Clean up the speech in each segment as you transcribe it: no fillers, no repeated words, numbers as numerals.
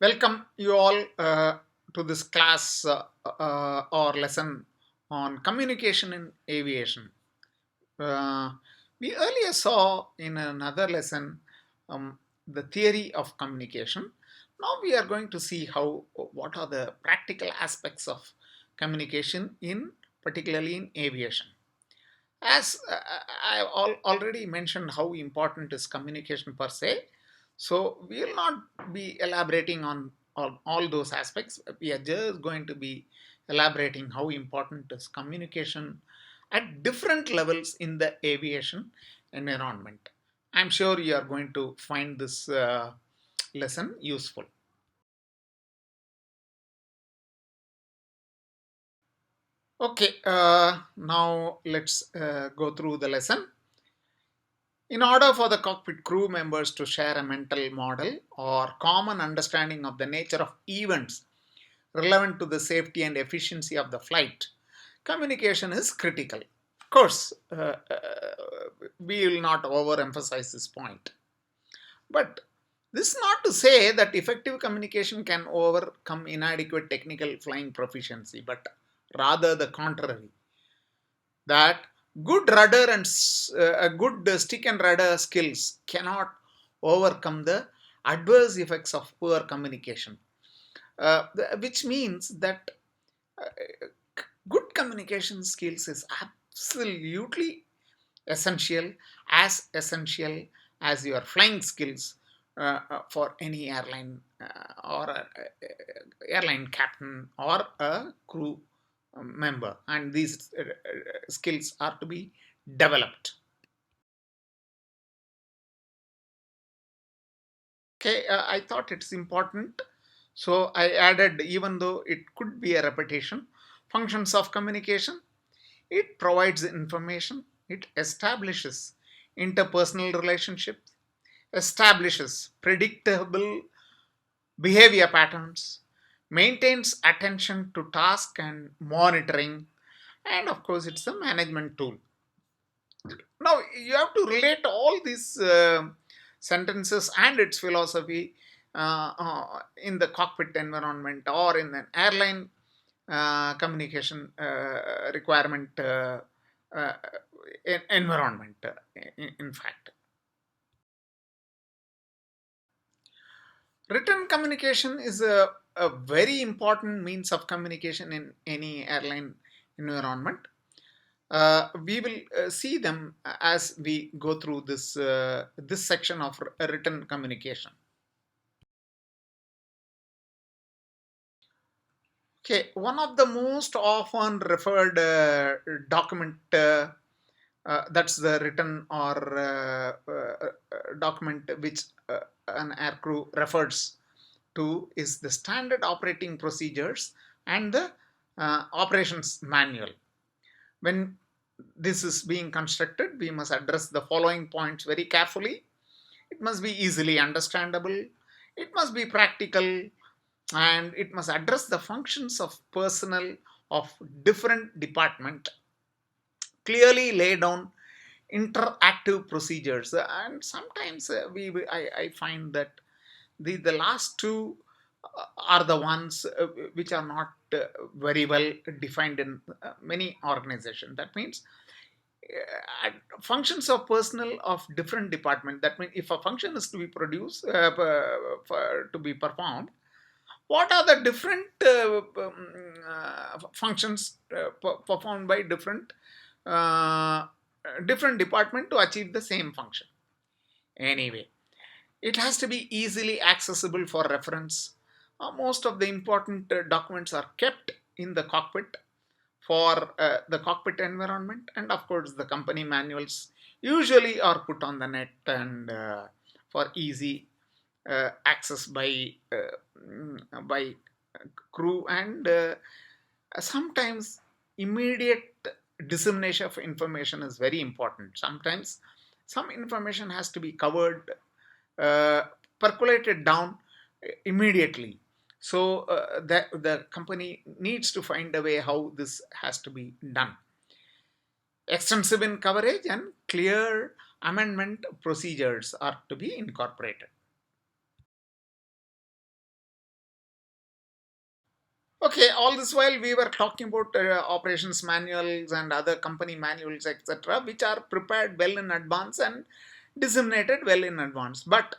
Welcome you all to this class or lesson on communication in aviation. Uh, we earlier saw in another lesson the theory of communication. Now we are going to see what are the practical aspects of communication in particularly in aviation. As already mentioned how important is communication per se, so we will not be elaborating on all those aspects. We are just going to be elaborating how important is communication at different levels in the aviation environment. I'm sure you are going to find this lesson useful. Okay, now let's go through the lesson. In order for the cockpit crew members to share a mental model or common understanding of the nature of events relevant to the safety and efficiency of the flight, communication is critical. Of course, we will not overemphasize this point. But this is not to say that effective communication can overcome inadequate technical flying proficiency, but rather the contrary, that good rudder and a good stick and rudder skills cannot overcome the adverse effects of poor communication, which means that uh, good communication skills is absolutely essential as your flying skills for any airline or airline captain or a crew member, and these skills are to be developed. Okay, I thought it's important, so I added, even though it could be a repetition, functions of communication. It provides information, it establishes interpersonal relationships, establishes predictable behavior patterns, maintains attention to task and monitoring, and of course, it's a management tool. Now, you have to relate all these sentences and its philosophy in the cockpit environment or in an airline communication requirement uh, environment, in fact. Written communication is a very important means of communication in any airline environment. We will see them as we go through this section of written communication. Okay, one of the most often referred document, that's the written or document which an aircrew refers to, is the standard operating procedures and the operations manual. When this is being constructed, we must address the following points very carefully. It must be easily understandable, it must be practical, and it must address the functions of personnel of different department, clearly lay down interactive procedures. And sometimes I find that the last two are the ones which are not very well defined in many organizations. That means functions of personnel of different department. That means if a function is to be produced to be performed, what are the different functions performed by uh, different department to achieve the same function. Anyway, it has to be easily accessible for reference. Most of the important documents are kept in the cockpit for the cockpit environment, and of course the company manuals usually are put on the net and for easy access by crew, and sometimes immediate dissemination of information is very important. Sometimes some information has to be covered, uh, percolated down immediately. So the company needs to find a way how this has to be done. Extensive in coverage and clear amendment procedures are to be incorporated. Okay, all this while we were talking about operations manuals and other company manuals, etc., which are prepared well in advance and disseminated well in advance. But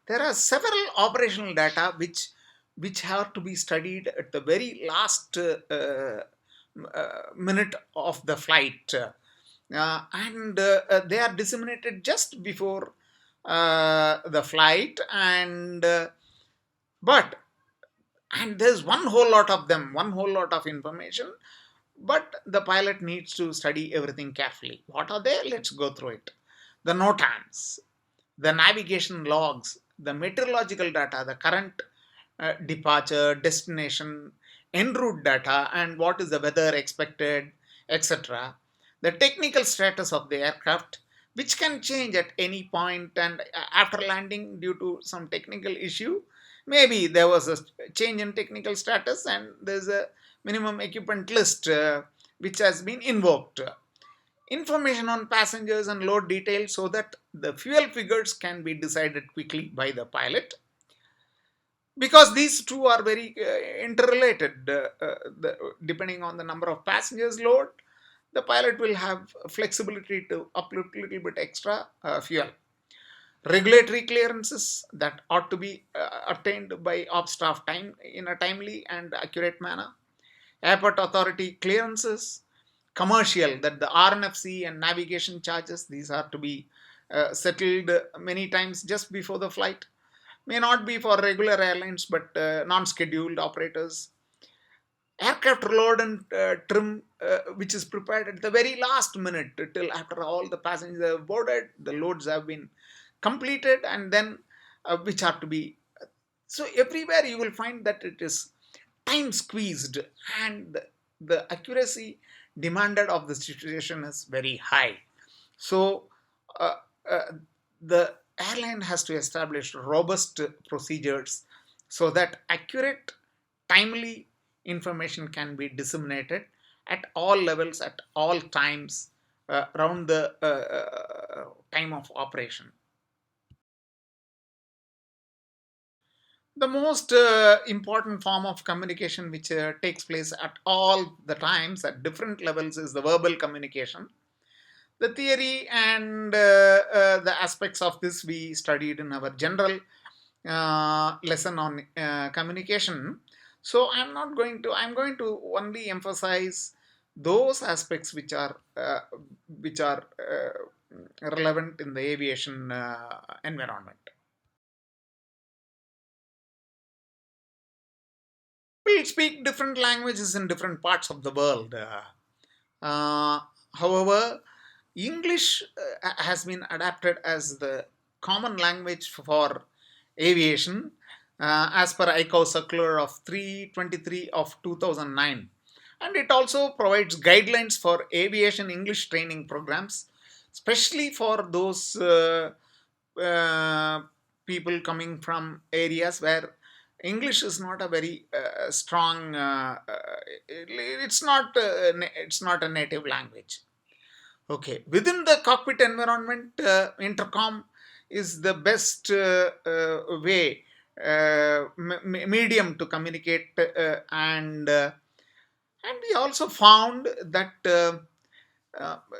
there are several operational data which have to be studied at the very last minute of the flight, and they are disseminated just before the flight, and but and there's one whole lot of them, one whole lot of information, but the pilot needs to study everything carefully. What are they? Let's go through it. The NOTAMs, the navigation logs, the meteorological data, the current departure, destination, en route data, and what is the weather expected, etc. The technical status of the aircraft, which can change at any point, and after landing due to some technical issue, maybe there was a change in technical status, and there's a minimum equipment list which has been invoked. Information on passengers and load details so that the fuel figures can be decided quickly by the pilot, because these two are very interrelated. Depending on the number of passengers load, the pilot will have flexibility to uplift a little bit extra fuel. Regulatory clearances that ought to be obtained by op staff time in a timely and accurate manner. Airport authority clearances. Commercial, that the RNFC and navigation charges, these are to be settled many times just before the flight. May not be for regular airlines, but non-scheduled operators. Aircraft load and trim, which is prepared at the very last minute, till after all the passengers have boarded, the loads have been completed, and then which are to be. So everywhere you will find that it is time squeezed, and the accuracy demanded of the situation is very high. So uh, uh, the airline has to establish robust procedures so that accurate, timely information can be disseminated at all levels, at all times, around the time of operation. The most important form of communication which takes place at all the times at different levels is the verbal communication. The theory and the aspects of this we studied in our general lesson on communication. So I'm going to only emphasize those aspects which are relevant in the aviation environment. We speak different languages in different parts of the world. Uh, However, English has been adapted as the common language for aviation as per ICAO Circular of 323 of 2009. And it also provides guidelines for aviation English training programs, especially for those uh, people coming from areas where English is not a very strong. It's not a native language. Okay, within the cockpit environment, intercom is the best way, medium to communicate, and we also found that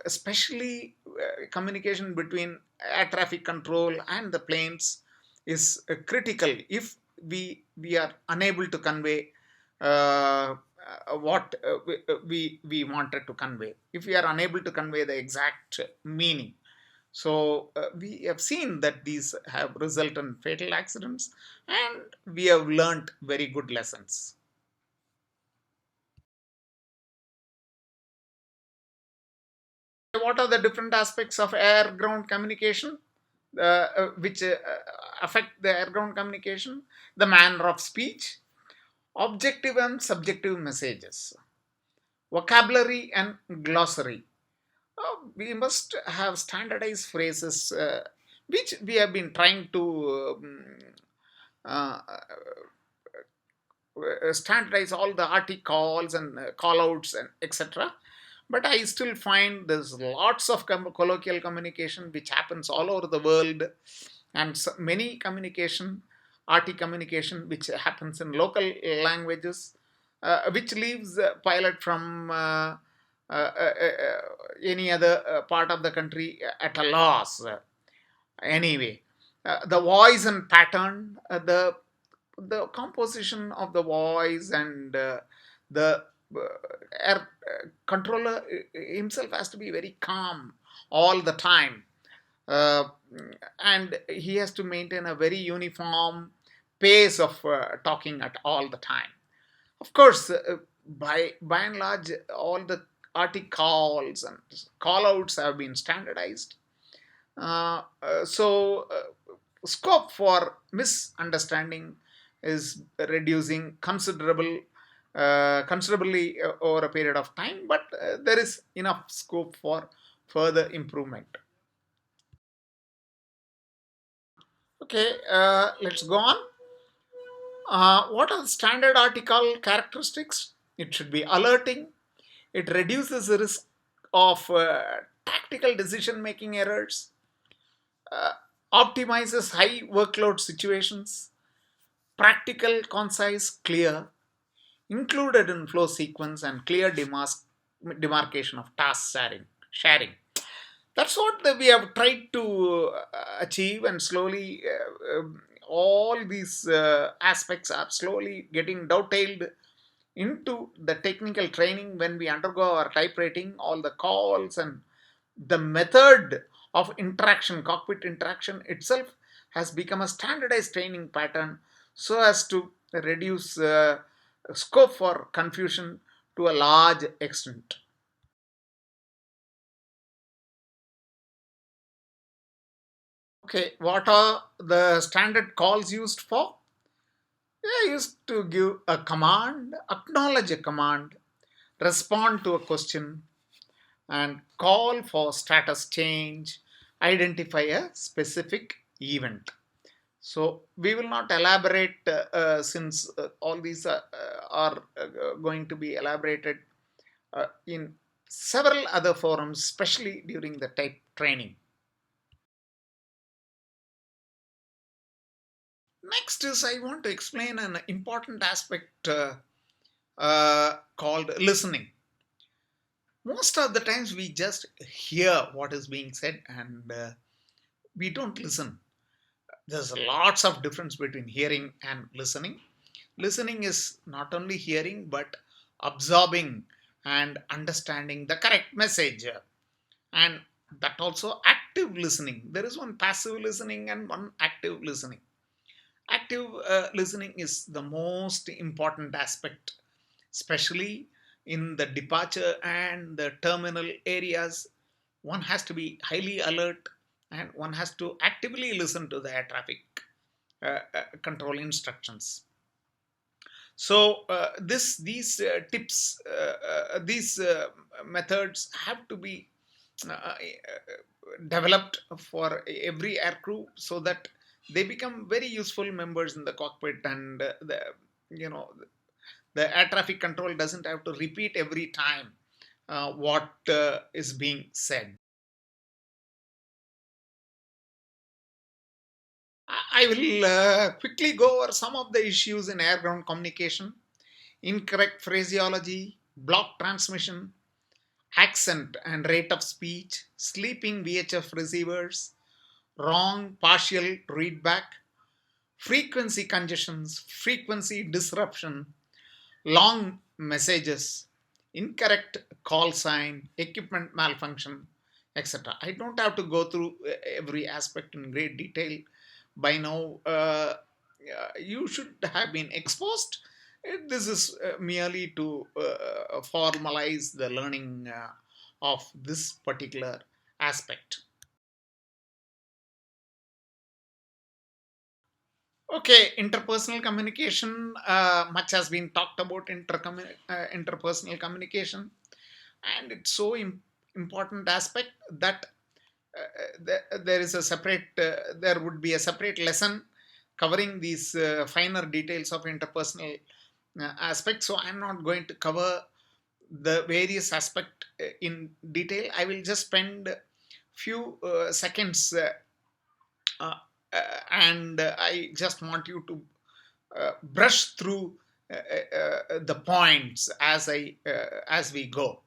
especially communication between air traffic control and the planes is critical if we are unable to convey what we wanted to convey, if we are unable to convey the exact meaning. So we have seen that these have resulted in fatal accidents, and we have learnt very good lessons. What are the different aspects of air ground communication which affect the air ground communication? The manner of speech, objective and subjective messages, vocabulary and glossary. We must have standardized phrases which we have been trying to uh, standardize all the articles and call outs and etc. But I still find there's lots of colloquial communication which happens all over the world, and many communication RT communication, which happens in local languages, which leaves the pilot from any other part of the country at a loss. Anyway, the voice and pattern, the composition of the voice, and the air controller himself has to be very calm all the time, uh, and he has to maintain a very uniform pace of talking at all the time. Of course, by and large, all the RT calls and call outs have been standardized. Scope for misunderstanding is reducing considerably over a period of time, but there is enough scope for further improvement. Okay, let's go on. What are the standard article characteristics? It should be alerting. It reduces the risk of tactical decision making errors, uh, optimizes high workload situations, practical, concise, clear, included in flow sequence, and clear demarcation of task sharing. That's what we have tried to achieve, and slowly all these aspects are slowly getting dovetailed into the technical training when we undergo our type rating. All the calls and the method of interaction, cockpit interaction itself, has become a standardized training pattern so as to reduce scope for confusion to a large extent. Okay, what are the standard calls used for? They are used to give a command, acknowledge a command, respond to a question, and call for status change, identify a specific event. So we will not elaborate since all these are going to be elaborated in several other forums, especially during the type training. Next is I want to explain an important aspect called listening. Most of the times we just hear what is being said, and we don't listen. There's lots of difference between hearing and listening. Listening is not only hearing but absorbing and understanding the correct message, and that also active listening. There is one passive listening and one active listening. Active listening is the most important aspect, especially in the departure and the terminal areas. One has to be highly alert, and one has to actively listen to the air traffic control instructions. So these methods have to be developed for every aircrew so that they become very useful members in the cockpit, and you know the air traffic control doesn't have to repeat every time what is being said. I will quickly go over some of the issues in air ground communication: incorrect phraseology, block transmission, accent and rate of speech, sleeping VHF receivers, wrong partial readback, frequency congestions, frequency disruption, long messages, incorrect call sign, equipment malfunction, etc. I don't have to go through every aspect in great detail. By now, you should have been exposed. This is merely to formalize the learning of this particular aspect. Okay, interpersonal communication. Much has been talked about interpersonal communication, and it's so important aspect that there is a separate. There would be a separate lesson covering these finer details of interpersonal aspects. So I'm not going to cover the various aspect in detail. I will just spend few seconds uh, and I just want you to brush through the points as we go.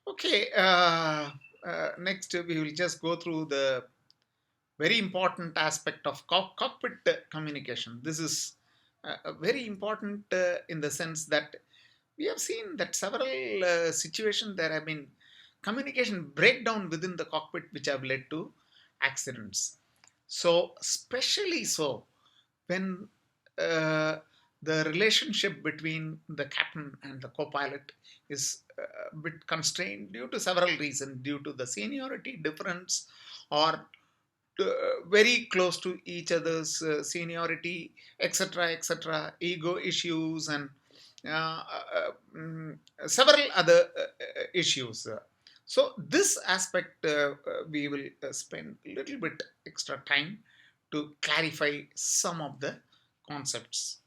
Okay, next we will just go through the very important aspect of cockpit communication. This is very important in the sense that we have seen that several situations there have been communication breakdown within the cockpit which have led to accidents. So, especially so when uh, the relationship between the captain and the co-pilot is a bit constrained due to several reasons, due to the seniority difference or very close to each other's seniority, etc., etc., ego issues, and several other issues. So, this aspect we will spend a little bit extra time to clarify some of the concepts.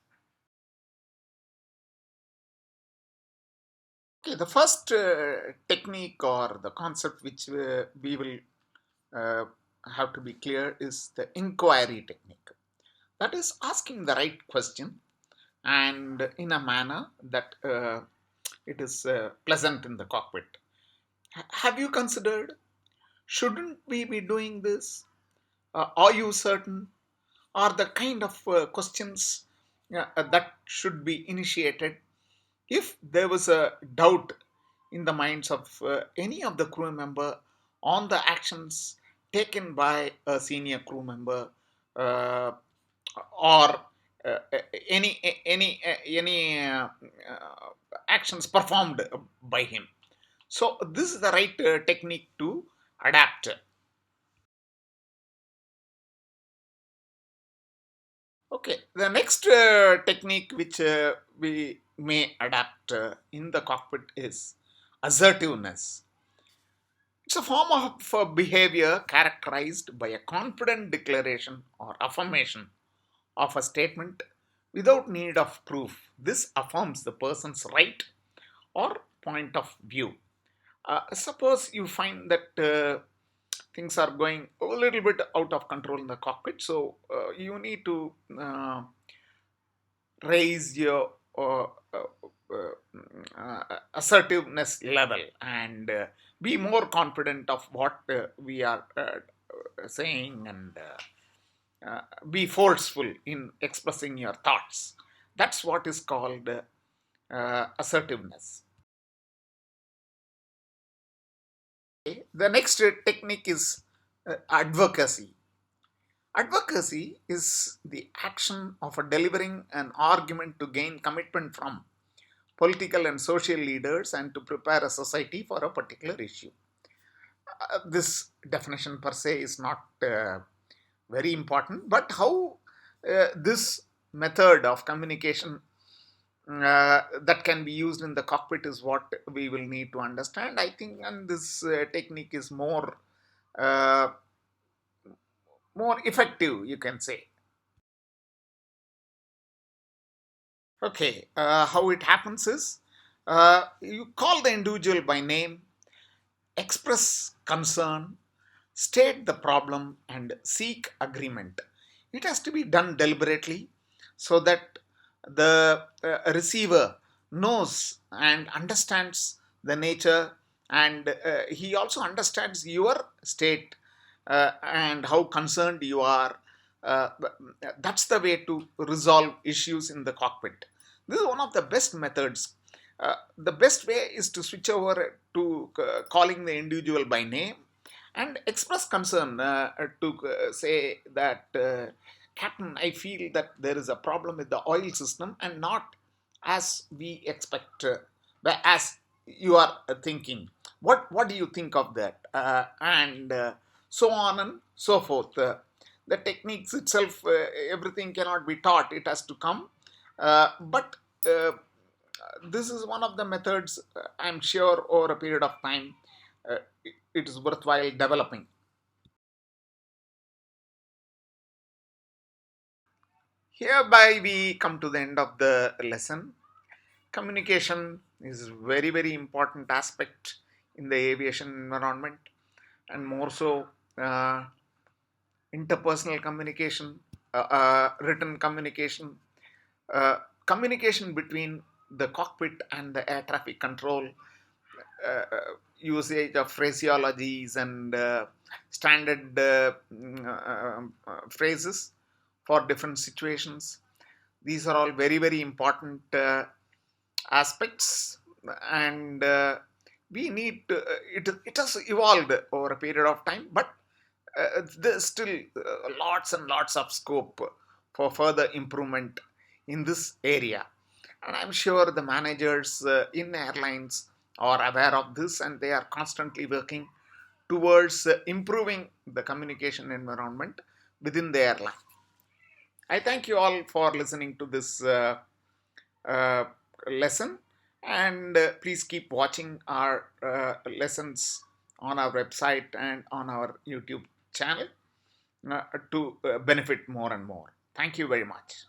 Okay, the first technique or the concept which we will uh, have to be clear is the inquiry technique. That is asking the right question and in a manner that it is pleasant in the cockpit. Have you considered? Shouldn't we be doing this? Are you certain? Are the kind of questions that should be initiated if there was a doubt in the minds of any of the crew member on the actions taken by a senior crew member uh, or uh, any actions performed by him. So this is the right technique to adapt. Okay, the next technique which we may adapt in the cockpit is assertiveness. It's a form of behavior characterized by a confident declaration or affirmation of a statement without need of proof. This affirms the person's right or point of view. Suppose you find that things are going a little bit out of control in the cockpit, so you need to raise your assertiveness level and be more confident of what we are saying and be forceful in expressing your thoughts. That's what is called assertiveness. Okay. The next technique is advocacy. Advocacy is the action of delivering an argument to gain commitment from political and social leaders and to prepare a society for a particular issue. This definition per se is not very important, but how this method of communication that can be used in the cockpit is what we will need to understand, I think, and this technique is uh, more effective, you can say. Okay, how it happens is you call the individual by name, express concern, state the problem and seek agreement. It has to be done deliberately so that the receiver knows and understands the nature, and he also understands your state and how concerned you are. uh, that's the way to resolve issues in the cockpit. This is one of the best methods. The best way is to switch over to calling the individual by name and express concern, to say that, Captain, I feel that there is a problem with the oil system and not as we expect, but as you are thinking. What do you think of that? And so on and so forth. The techniques itself, everything cannot be taught, it has to come. But this is one of the methods, I'm sure over a period of time it is worthwhile developing. Hereby we come to the end of the lesson. Communication is very very important aspect in the aviation environment, and more so uh, interpersonal communication, written communication, communication between the cockpit and the air traffic control, usage of phraseologies and standard phrases for different situations. These are all very very important aspects, and we need to, it has evolved over a period of time, but there's still lots and lots of scope for further improvement in this area. And I'm sure the managers in airlines are aware of this, and they are constantly working towards improving the communication environment within the airline. I thank you all for listening to this uh, lesson, and please keep watching our lessons on our website and on our YouTube channel to benefit more and more. Thank you very much.